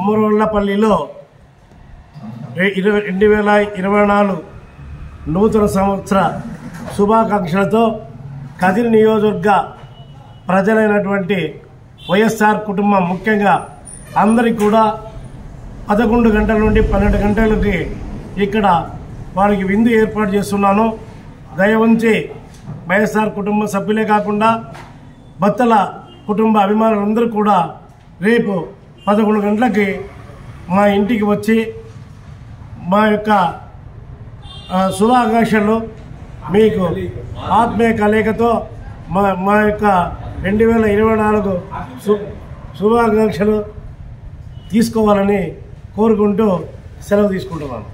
కొమ్మరోళ్లపల్లిలో 2024 నూతన సంవత్సర శుభాకాంక్షలతో కదిరి నియోజకవర్గ ప్రజలైనటువంటి వైఎస్ఆర్ కుటుంబం ముఖ్యంగా అందరికీ కూడా 11 గంటల నుండి 12 గంటలకి ఇక్కడ వారికి విందు ఏర్పాటు చేస్తున్నాను. దయవుంచి వైఎస్ఆర్ కుటుంబ సభ్యులే కాకుండా బత్తల కుటుంబ అభిమానులందరూ కూడా రేపు 11 గంటలకి మా ఇంటికి వచ్చి మా యొక్క శుభాకాంక్షలు మీకు ఆత్మీయ కలయికతో మా యొక్క 2024 శుభాకాంక్షలు తీసుకోవాలని కోరుకుంటూ సెలవు తీసుకుంటున్నాను.